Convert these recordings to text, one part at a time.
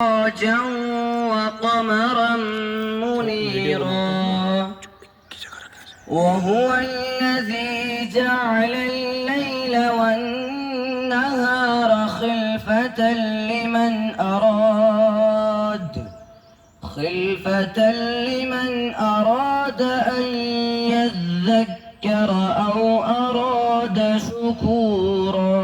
سراجا وقمرا منيرا وهو الذي جعل الليل والنهار خلفة لمن أراد أن يذكر أو أراد شكورا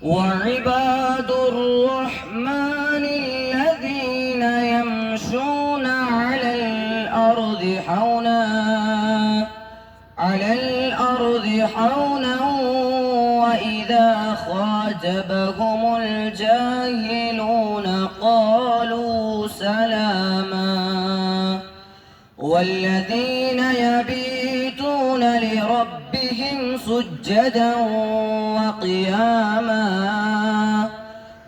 وعباد الرحمن الذين يمشون على الأرض حونا وإذا خاطبهم الجاهلون قالوا سلاما والذين يبيتون لربهم سجدا وقياما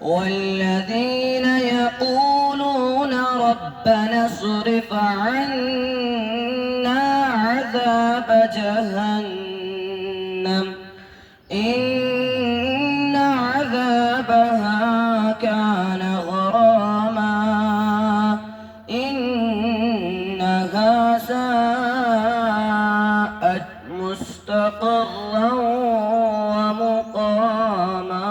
والذين يقولون ربنا اصرف عنا عذاب جهنم إن عذابها كان غراما إنها ساءت مستقرا ومقاما.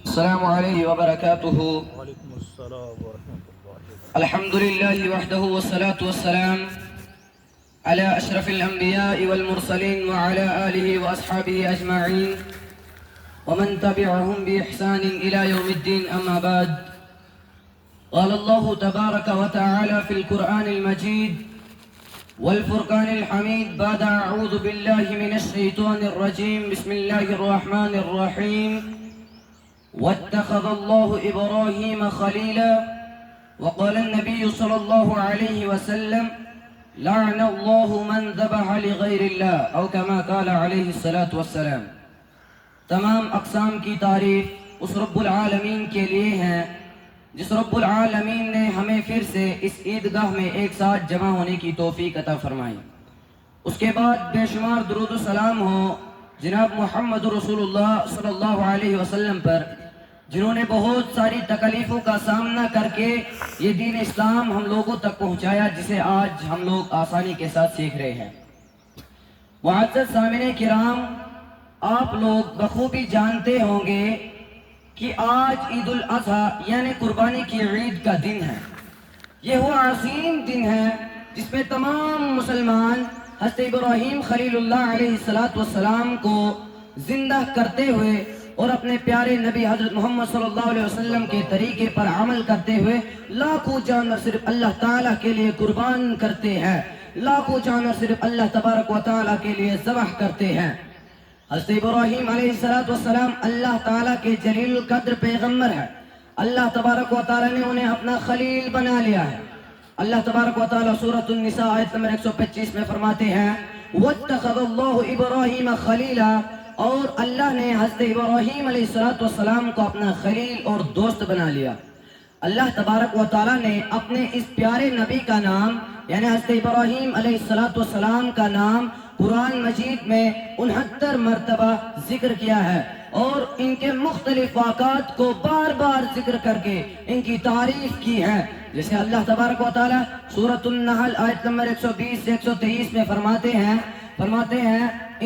السلام عليكم وبركاته. وعلیکم السلام ورحمۃ اللہ. الحمد لله وحده والصلاة والسلام على أشرف الأنبياء والمرسلين وعلى آله وأصحابه أجمعين ومن تبعهم بإحسان إلى يوم الدين. أما بعد، قال الله تبارك وتعالى في القرآن المجيد والفرقان الحميد بعد أعوذ بالله من الشيطان الرجيم بسم الله الرحمن الرحيم واتخذ الله إبراهيم خليلا وقال النبي صلى الله عليه وسلم لعن الله من ذبح لغير الله او كما قال عليه الصلاة والسلام. تمام اقسام کی تعریف اس رب العالمین کے لیے ہیں جس رب العالمین نے ہمیں پھر سے اس عیدگاہ میں ایک ساتھ جمع ہونے کی توفیق عطا فرمائی. اس کے بعد بے شمار درود و سلام ہو جناب محمد رسول اللہ صلی اللہ علیہ وسلم پر، جنہوں نے بہت ساری تکلیفوں کا سامنا کر کے یہ دین اسلام ہم لوگوں تک پہنچایا جسے آج ہم لوگ آسانی کے ساتھ سیکھ رہے ہیں. معزز سامعین کرام، آپ لوگ بخوبی جانتے ہوں گے کہ آج عید الاضحیٰ یعنی قربانی کی عید کا دن ہے. یہ وہ عظیم دن ہے جس میں تمام مسلمان حضرت ابراہیم خلیل اللہ علیہ السلام کو زندہ کرتے ہوئے اور اپنے پیارے نبی حضرت محمد صلی اللہ علیہ وسلم کے طریقے پر عمل کرتے ہوئے لاکھوں جانور صرف اللہ تعالیٰ کے لیے قربان کرتے ہیں، لاکھوں جانور صرف اللہ تبارک و تعالیٰ کے لیے ذبح کرتے ہیں. حضرت ابراہیم علیہ السلام اللہ تعالیٰ کے جلیل القدر پیغمبر ہے. اللہ تبارک و تعالیٰ نے انہیں اپنا خلیل بنا لیا ہے. اللہ تبارک و تعالیٰ سورۃ النساء آیت نمبر 125 میں فرماتے ہیں وَاتَّخَذَ اللَّهُ إِبْرَاهِيمَ خَلِيلًا، اور اللہ نے حضرت ابراہیم علیہ السلام کو اپنا خلیل اور دوست بنا لیا. اللہ تبارک و تعالیٰ نے اپنے اس پیارے نبی کا نام یعنی حضرت ابراہیم علیہ السلام کا نام قرآن مجید میں 69 مرتبہ ذکر کیا ہے اور ان کے مختلف واقعات کو بار بار ذکر کر کے ان کی تعریف کی ہے. جیسے اللہ تبارک و تعالیٰ سورۃ النحل آیت نمبر 120 سے 123 میں فرماتے ہیں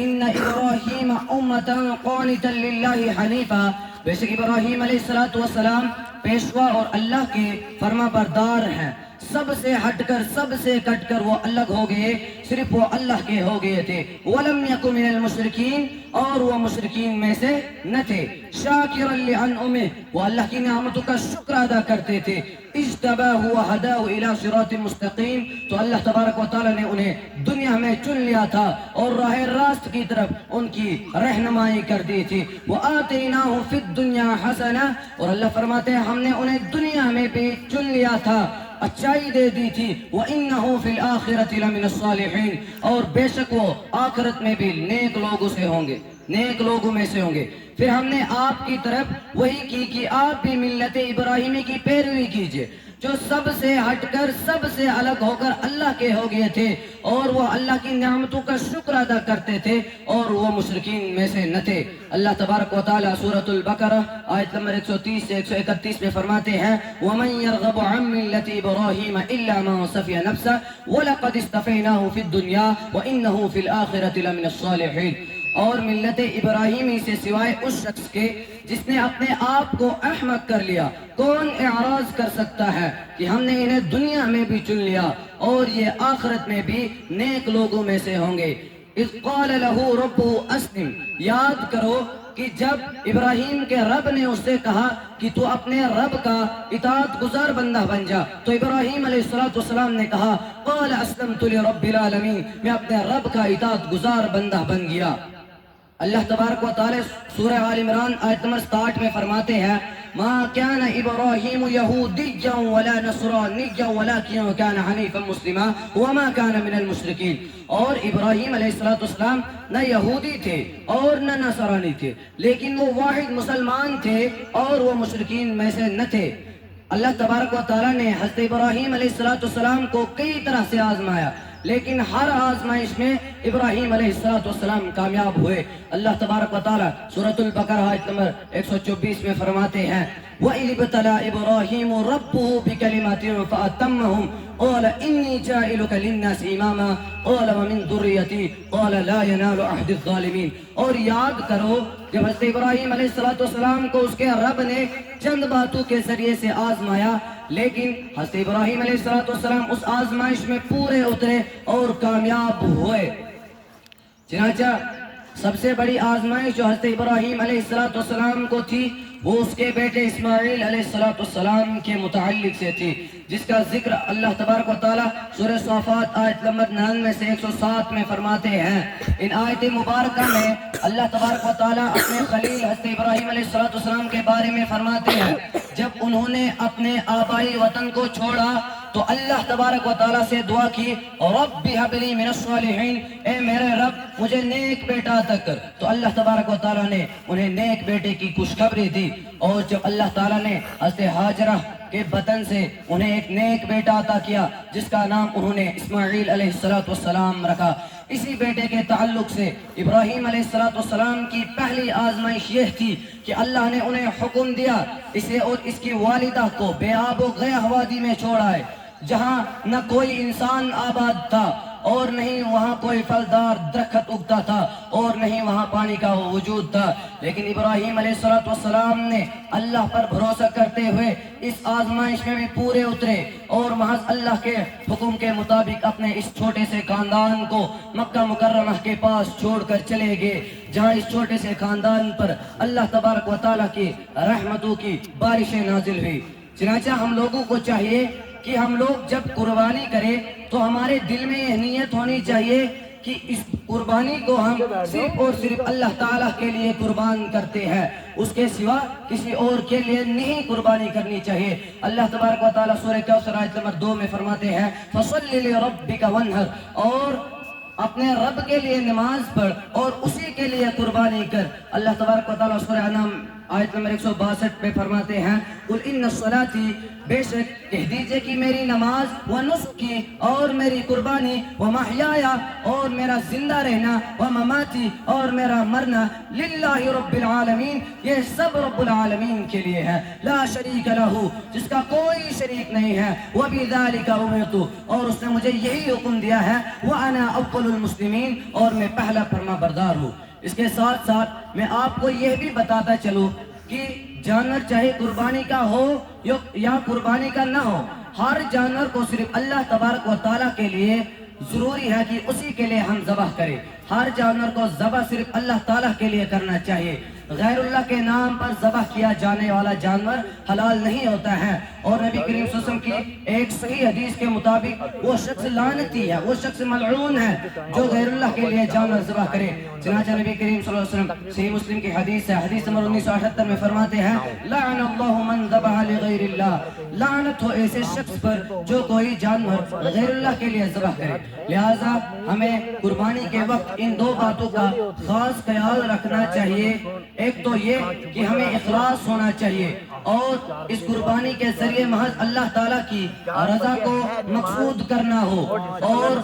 ان ابراہیم امتا قانتا للہ حنیفا، بے شک ابراہیم علیہ السلام پیشوا اور اللہ کے فرما بردار ہیں. سب سے ہٹ کر سب سے کٹ کر وہ الگ ہو گئے، صرف وہ اللہ کے ہو گئے تھے. وَلَمْ يَكُنْ مِنَ الْمُشْرِكِينَ، اور وہ مشرکین میں سے نہ تھے. شَاكِرًا لِعَنْعُمِهِ، وہ اللہ کی نعمتوں کا شکر ادا کرتے تھے. اجتباہ وہداہ الی صراط مستقیم، تو اللہ تبارک و تعالیٰ نے انہیں دنیا میں چن لیا تھا اور راہ راست کی طرف ان کی رہنمائی کر دی تھی. وآتیناہ فی الدنیا حسنہ، اور اللہ فرماتے ہیں ہم نے انہیں دنیا میں بھی چن لیا تھا، اچائی دے دی تھی. وَإِنَّهُ فِي الْآخِرَةِ لَمِنَ الصَّالِحِينَ، اور بے شک وہ آخرت میں بھی نیک لوگوں سے ہوں گے، نیک لوگوں میں سے ہوں گے. پھر ہم نے آپ کی طرف وہی کی کہ آپ بھی ملت ابراہیمی کی پیروی کیجئے. جو سب سے ہٹ کر سب سے الگ ہو کر اللہ کے ہو گئے تھے اور وہ اللہ کی نعمتوں کا شکر ادا کرتے تھے اور وہ مشرکین میں سے نہ تھے۔ اللہ تبارک و تعالیٰ سورۃ البقرہ آیت نمبر 130 سے 131 میں فرماتے ہیں وَمَن يَرْغَبُ عَن مِّلَّةِ إِبْرَاهِيمَ إِلَّا مَن سَفِيَ نَفْسَهُ وَلَقَدِ اصْطَفَيْنَاهُ فِي الدُّنْيَا وَإِنَّهُ فِي الْآخِرَةِ لَمِنَ الصَّالِحِينَ۔ اور ملت ابراہیمی سے سوائے اس شخص کے جس نے اپنے آپ کو احمق کر لیا، کون اعراض کر سکتا ہے کہ ہم نے انہیں دنیا میں بھی چن لیا اور یہ آخرت میں بھی نیک لوگوں میں سے ہوں گے۔ اذ قال له ربه اسلم، یاد کرو کہ جب ابراہیم کے رب نے اس سے کہا کہ تو اپنے رب کا اطاعت گزار بندہ بن جا، تو ابراہیم علیہ السلام نے کہا قال اسلمت لرب العالمین، میں اپنے رب کا اطاعت گزار بندہ بن گیا۔ اللہ تبارک و تعالی سورہ آل عمران آیت نمبر 67 میں فرماتے ہیں ما كان ابراہیم یہودیا ولا نصرانیا ولکن كان حنیفا مسلما وما كان من المشرکین۔ اور ابراہیم علیہ السلام نہ یہودی تھے اور نہ نصرانی تھے، لیکن وہ واحد مسلمان تھے اور وہ مشرکین میں سے نہ تھے۔ اللہ تبارک و تعالیٰ نے حضرت ابراہیم علیہ السلام کو کئی طرح سے آزمایا، لیکن ہر آزمائش میں ابراہیم علیہ السلام کامیاب ہوئے۔ اللہ تبارک و تعالیٰ سورۃ البقرہ آیت نمبر 124 میں فرماتے ہیں وَإِذِ ابْتَلَىٰ إِبْرَاهِيمُ رَبُّهُ بِكَلِمَاتٍ فَأَتَمَّهُمْ قَالَ إِنِّي جَاعِلُكَ لِلنَّاسِ إِمَامًا قَالَ وَمِن ذُرِّيَّتِي قَالَ لَا يَنَالُ عَهْدِ الظَّالِمِينَ۔ اور یاد کرو جب حضرت ابراہیم علیہ السلام کو اس کے رب نے چند باتوں کے ذریعے سے آزمایا، لیکن حضرت ابراہیم علیہ السلام اس آزمائش میں پورے اترے اور کامیاب ہوئے۔ چنانچہ سب سے بڑی آزمائش جو حضرت ابراہیم علیہ السلام کو تھی وہ اس کے بیٹے اسماعیل علیہ السلام کے متعلق سے تھی، جس کا ذکر اللہ تبارک و تعالیٰ سورہ صافات آیت نمبر 99 سے 107 میں فرماتے ہیں۔ ان آیت مبارکہ میں اللہ تبارک و تعالیٰ اپنے خلیل حضرت ابراہیم علیہ السلام کے بارے میں فرماتے ہیں جب انہوں نے اپنے آبائی وطن کو چھوڑا تو اللہ تبارک و تعالیٰ سے دعا کی رب هب لی من الصالحین، اے میرے رب مجھے نیک بیٹا عطا کر، تو اللہ تبارک و تعالیٰ نے انہیں نیک بیٹے کی خوشخبری دی۔ اور جب اللہ تعالیٰ نے حضرت ہاجرہ کے بطن سے انہیں ایک نیک بیٹا عطا کیا جس کا نام انہوں نے اسماعیل علیہ السلام رکھا، اسی بیٹے کے تعلق سے ابراہیم علیہ السلام کی پہلی آزمائش یہ تھی کہ اللہ نے انہیں حکم دیا اسے اور اس کی والدہ کو بے آب و گیاہ وادی میں چھوڑ آئے، جہاں نہ کوئی انسان آباد تھا اور نہیں وہاں کوئی پھلدار درخت اگتا تھا اور نہیں وہاں پانی کا وجود تھا، لیکن ابراہیم علیہ السلام نے اللہ پر بھروسہ کرتے ہوئے اس آزمائش میں بھی پورے اترے اور محض اللہ کے حکم کے مطابق اپنے اس چھوٹے سے خاندان کو مکہ مکرمہ کے پاس چھوڑ کر چلے گئے، جہاں اس چھوٹے سے خاندان پر اللہ تبارک و تعالیٰ کی رحمتوں کی بارشیں نازل ہوئی۔ چنانچہ ہم لوگوں کو چاہیے کہ ہم لوگ جب قربانی کریں تو ہمارے دل میں یہ نیت ہونی چاہیے کہ اس قربانی کو ہم صرف اور صرف اللہ تعالیٰ کے لیے قربان کرتے ہیں، اس کے سوا کسی اور کے لیے نہیں قربانی کرنی چاہیے۔ اللہ تبارک و تعالیٰ سورہ کوثر آیت نمبر 2 میں فرماتے ہیں فَصَلِّ لِرَبِّكَ وَانْحَرْ، اور اپنے رب کے لیے نماز پڑھ اور اسی کے لیے قربانی کر۔ اللہ تبارک و تعالیٰ سورہ انعام آیت نمبر 162 پہ فرماتے ہیں قُلْ إِنَّ صَلَاتِي، بے شک کہہ دیجئے کہ میری نماز وَنُسْكِي، اور میری قربانی وَمَحْيَايَ، اور میرا زندہ رہنا وَمَمَاتِي، اور میرا مرنا لِلَّهِ رَبِّ الْعَالَمِينَ، یہ سب رب العالمین کے لیے ہے، لا شریک لہ، جس کا کوئی شریک نہیں ہے، وَبِذَلِكَ أُمِرْتُ، اور اس نے مجھے یہی حکم دیا ہے، وَأَنَا أَوَّلُ الْمُسْلِمِينَ، اور میں پہلا فرما بردار ہوں۔ اس کے ساتھ ساتھ میں آپ کو یہ بھی بتاتا چلوں کہ جانور چاہے قربانی کا ہو یا قربانی کا نہ ہو، ہر جانور کو صرف اللہ تبارک و تعالیٰ کے لیے ضروری ہے کہ اسی کے لیے ہم ذبح کریں۔ ہر جانور کو ذبح صرف اللہ تعالیٰ کے لیے کرنا چاہیے، غیر اللہ کے نام پر ذبح کیا جانے والا جانور حلال نہیں ہوتا ہے، اور نبی کریم صلی اللہ علیہ وسلم کی ایک صحیح حدیث کے مطابق وہ شخص لعنتی ہے، وہ شخص ملعون ہے جو غیر اللہ کے لیے جانور ذبح کرے۔ چنانچہ نبی کریم صلی اللہ علیہ وسلم صحیح مسلم کی حدیث ہے، حدیث نمبر 1978 میں فرماتے ہیں لعن اللہ من ذبح لغیر اللہ، لعنت ہو ایسے شخص پر جو کوئی جانور غیر اللہ کے لیے ذبح کرے۔ لہٰذا ہمیں قربانی کے وقت ان دو باتوں کا خاص خیال رکھنا چاہیے. ایک تو یہ کہ ہمیں اخلاص ہونا چاہیے اور اس قربانی کے ذریعے محض اللہ تعالیٰ کی رضا کو مقصود کرنا ہو، اور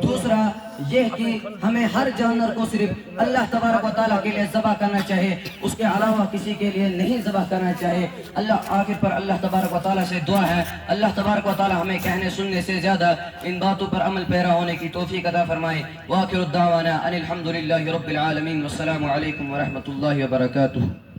دوسرا یہ کہ ہمیں ہر جانور کو صرف اللہ تبارک و تعالیٰ کے لیے ذبح کرنا چاہیے، اس کے علاوہ کسی کے لیے نہیں ذبح کرنا چاہیے. آخر پر اللہ تبارک و تعالیٰ سے دعا ہے اللہ تبارک و تعالیٰ ہمیں کہنے سننے سے زیادہ ان باتوں پر عمل پیرا ہونے کی توفیق عطا فرمائے. وآخر الدعوانا ان الحمد للہ رب العالمین والسلام علیکم ورحمۃ اللہ وبرکاتہ.